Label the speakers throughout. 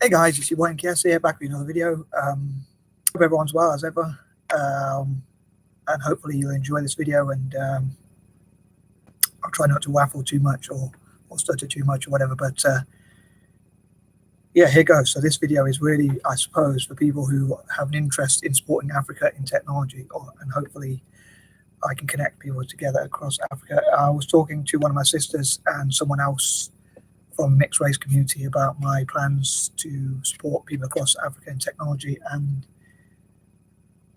Speaker 1: Hey guys, it's your boy M.K.S here, back with another video. Hope everyone's well as ever, and hopefully you'll enjoy this video. And I'll try not to waffle too much or stutter too much or whatever. But yeah, here goes. So this video is really, I suppose, for people who have an interest in supporting Africa in technology, and hopefully I can connect people together across Africa. I was talking to one of my sisters and someone else from the mixed race community about my plans to support people across Africa in technology, and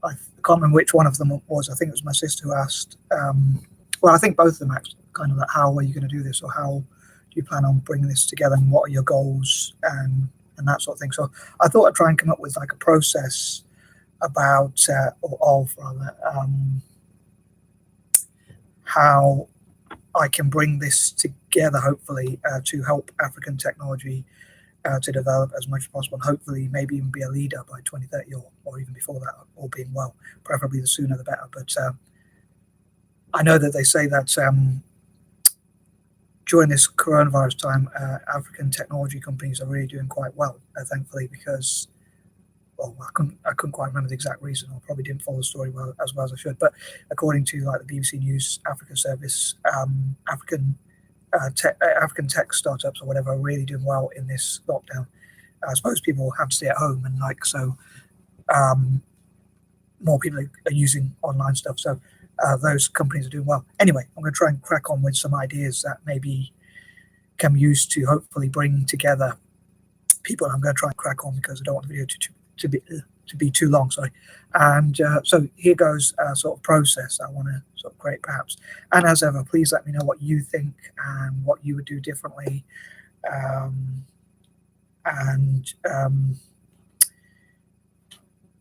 Speaker 1: I can't remember which one of them was. I think it was my sister who asked. Well, I think both of them asked kind of like, how are you going to do this, or how do you plan on bringing this together, and what are your goals and that sort of thing. So I thought I'd try and come up with like a process about how I can bring this together, hopefully, to help African technology to develop as much as possible, and hopefully maybe even be a leader by 2030 or even before that, all being well. Preferably the sooner the better. But I know that they say that during this coronavirus time, African technology companies are really doing quite well, thankfully, because, well, I couldn't quite remember the exact reason, or probably didn't follow the story as well as I should. But according to like the BBC News Africa service, African tech startups or whatever are really doing well in this lockdown. I suppose people have to stay at home, and like so, more people are using online stuff. So those companies are doing well. Anyway, I'm going to try and crack on with some ideas that maybe can be used to hopefully bring together people. I'm going to try and crack on because I don't want the video to be too long. Sorry. And so here goes a sort of process I want to sort of create, perhaps. And as ever, please let me know what you think and what you would do differently.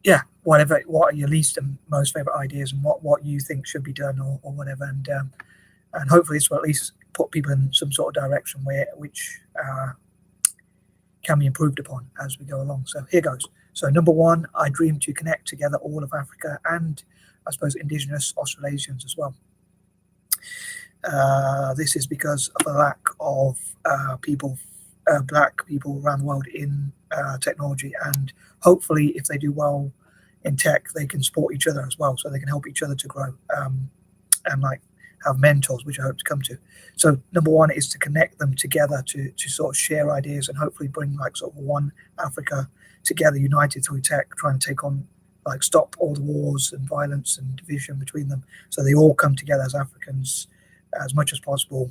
Speaker 1: Yeah, what are your least and most favorite ideas, and what you think should be done or whatever. And hopefully this will at least put people in some sort of direction which can be improved upon as we go along. So here goes. So number one, I dream to connect together all of Africa and, I suppose, indigenous Australasians as well. This is because of the lack of black people around the world in technology, and hopefully if they do well in tech, they can support each other as well, so they can help each other to grow, and like have mentors, which I hope to come to. So number one is to connect them together to sort of share ideas and hopefully bring like sort of one Africa together, united through tech, trying to take on, like, stop all the wars and violence and division between them, so they all come together as Africans as much as possible,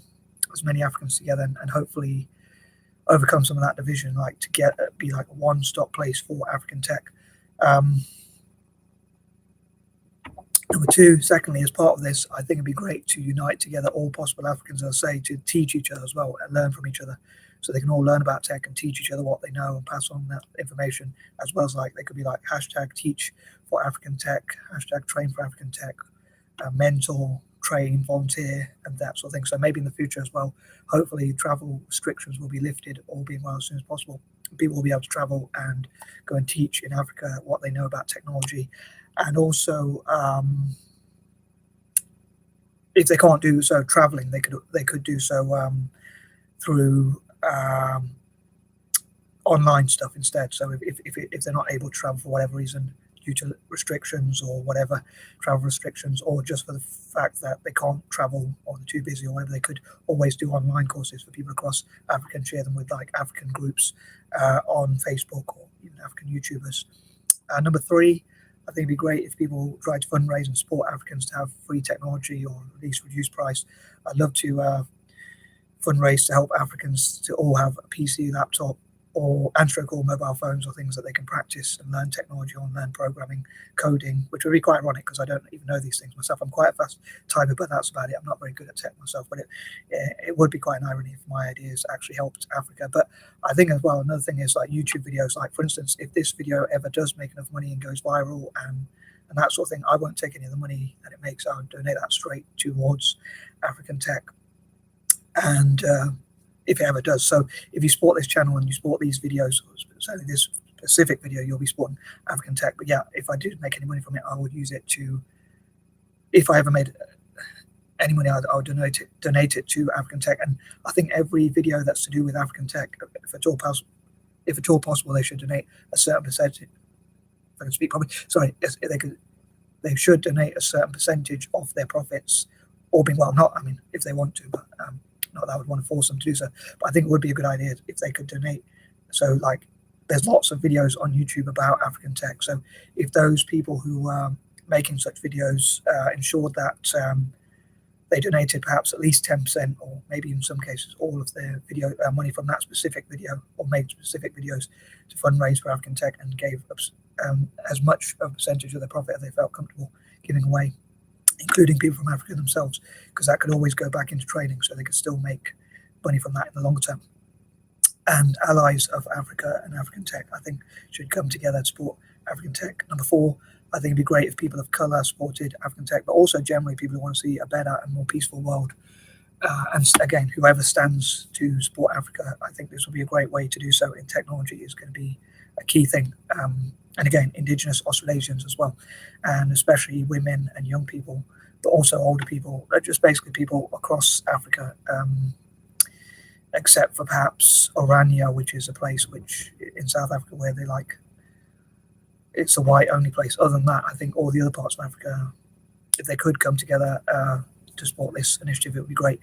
Speaker 1: as many Africans together, and hopefully overcome some of that division, like to be like a one-stop place for African tech. Number two, secondly, as part of this, I think it'd be great to unite together all possible Africans, as I say, to teach each other as well and learn from each other, so they can all learn about tech and teach each other what they know and pass on that information, as well as like they could be like hashtag teach for African tech, hashtag train for African tech, mentor, train, volunteer, and that sort of thing. So maybe in the future as well, hopefully travel restrictions will be lifted, all being well, as soon as possible. People will be able to travel and go and teach in Africa what they know about technology. And also, if they can't do so traveling, they could do so through online stuff instead. So if they're not able to travel for whatever reason, due to restrictions or whatever, travel restrictions, or just for the fact that they can't travel or they're too busy or whatever, they could always do online courses for people across Africa and share them with like African groups on Facebook or even African YouTubers. Number three, I think it'd be great if people try to fundraise and support Africans to have free technology or at least reduced price. I'd love to fundraise to help Africans to all have a PC, laptop, or or mobile phones, or things that they can practice and learn technology on, learn programming, coding, which would be quite ironic because I don't even know these things myself. I'm quite a fast typer, but that's about it. I'm not very good at tech myself, but it would be quite an irony if my ideas actually helped Africa. But I think as well, another thing is like YouTube videos. Like, for instance, if this video ever does make enough money and goes viral and that sort of thing, I won't take any of the money that it makes. I'll donate that straight towards African tech. And if it ever does. So if you support this channel and you support these videos, certainly this specific video, you'll be supporting African tech. But yeah, if I did make any money from it, I would use it to, if I ever made any money, I'll donate it to African tech. And I think every video that's to do with African tech, if at all possible, if at all possible, they should donate a certain percentage. If I can speak properly, sorry, they should donate a certain percentage of their profits, or being well, not, I mean, if they want to, but not that I would want to force them to do so. But I think it would be a good idea if they could donate. So like, there's lots of videos on YouTube about African tech. So if those people who are making such videos ensured that they donated perhaps at least 10%, or maybe in some cases all of their video money from that specific video, or made specific videos to fundraise for African tech, and gave as much of a percentage of their profit as they felt comfortable giving away, including people from Africa themselves, because that could always go back into training, so they could still make money from that in the longer term. And allies of Africa and African tech, I think, should come together to support African tech. Number 4, I think it'd be great if people of colour supported African tech, but also generally people who want to see a better and more peaceful world. And again, whoever stands to support Africa, I think this will be a great way to do so in technology. Is going to be a key thing. And again, Indigenous Australasians as well, and especially women and young people, but also older people, just basically people across Africa, except for perhaps Orania, which is a place which in South Africa where they like, it's a white only place. Other than that, I think all the other parts of Africa, if they could come together to support this initiative, it would be great,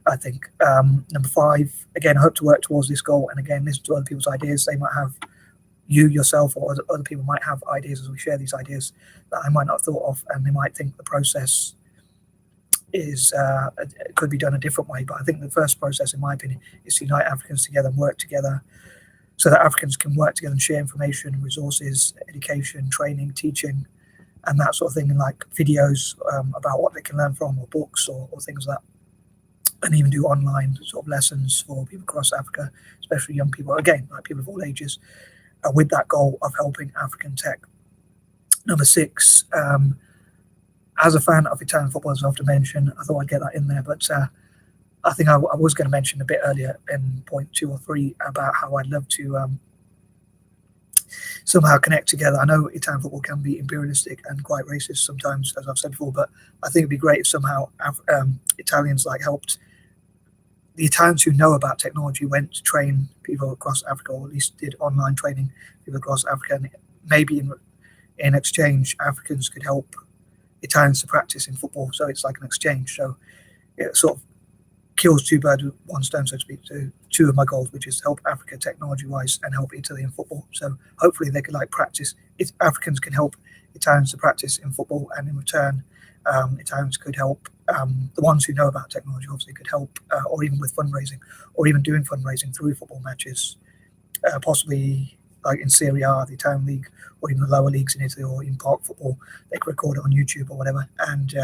Speaker 1: I think. Number 5, again, I hope to work towards this goal, and again, listen to other people's ideas. They might have, you yourself or other people might have ideas as we share these ideas that I might not have thought of, and they might think the process is it could be done a different way. But I think the first process, in my opinion, is to unite Africans together and work together, so that Africans can work together and share information, resources, education, training, teaching, and that sort of thing, and like videos about what they can learn from, or books, or things like that, and even do online sort of lessons for people across Africa, especially young people, again, like people of all ages, with that goal of helping African tech. Number 6, as a fan of Italian football, as I often mention, I thought I'd get that in there, but I think I was going to mention a bit earlier in point 2 or 3 about how I'd love to somehow connect together. I know Italian football can be imperialistic and quite racist sometimes, as I've said before, but I think it'd be great if somehow Italians like helped, the Italians who know about technology went to train people across Africa, or at least did online training people across Africa, and maybe in exchange Africans could help Italians to practice in football. So it's like an exchange. So it sort of kills 2 birds with 1 stone, so to speak, to 2 of my goals, which is help Africa technology-wise and help Italy in football. So hopefully they could like practice. If Africans can help Italians to practice in football, and in return, Italians could help the ones who know about technology, obviously could help, or even with fundraising, or even doing fundraising through football matches, possibly like in Serie A, the Italian league, or even the lower leagues in Italy, or in park football. They could record it on YouTube or whatever, and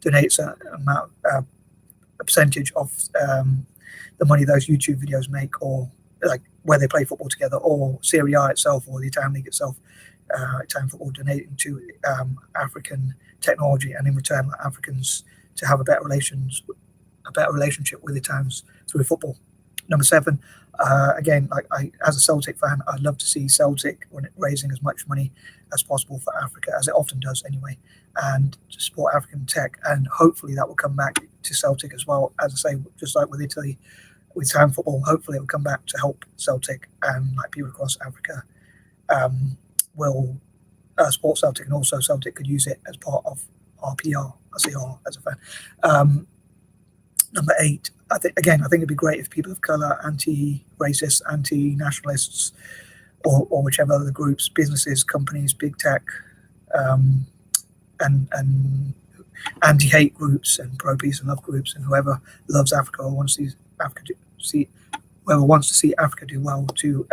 Speaker 1: donate a percentage of the money those YouTube videos make, or like where they play football together, or Serie A itself, or the Italian league itself, Italian football donating to African technology, and in return Africans to have a better relationship with Italians through football. Number 7, again, like as a Celtic fan, I'd love to see Celtic raising as much money as possible for Africa, as it often does anyway, and to support African tech, and hopefully that will come back to Celtic as well. As I say, just like with Italy, with Italian football, hopefully it will come back to help Celtic, and like people across Africa will support Celtic, and also Celtic could use it as part of our PR. I say R as a fan. Number 8, I think it'd be great if people of colour, anti-racists, anti-nationalists, or whichever other groups, businesses, companies, big tech, and anti-hate groups, and pro-peace and love groups, and whoever loves Africa or wants to see Africa do well, to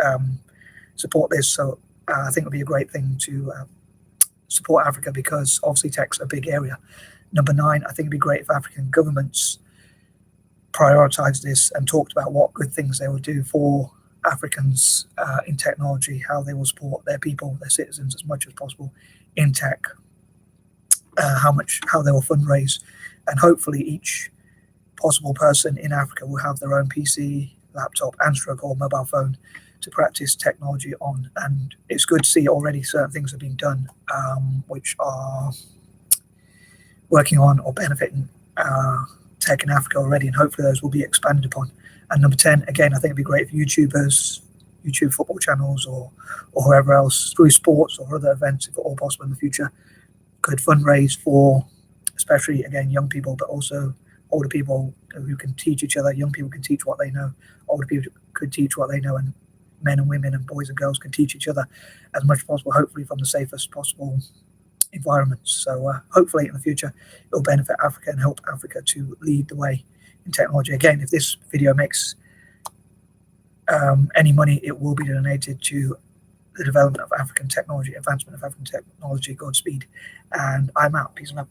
Speaker 1: support this. So I think it would be a great thing to support Africa, because obviously tech's a big area. Number 9, I think it'd be great if African governments prioritized this and talked about what good things they will do for Africans in technology, how they will support their people, their citizens as much as possible in tech, how they will fundraise, and hopefully each possible person in Africa will have their own PC, laptop, and stroke or mobile phone to practice technology on. And it's good to see already certain things are being done which are working on or benefiting tech in Africa already, and hopefully those will be expanded upon. And number 10, again, I think it'd be great if YouTubers YouTube football channels or whoever else, through sports or other events, if at all possible in the future, could fundraise for, especially again, young people, but also older people who can teach each other. Young people can teach what they know. Older people could teach what they know, and men and women and boys and girls can teach each other as much as possible, hopefully from the safest possible environments. So hopefully in the future it will benefit Africa and help Africa to lead the way in technology. Again, if this video makes any money, it will be donated to the development of African technology, advancement of African technology. Godspeed, and I'm out. Peace and love.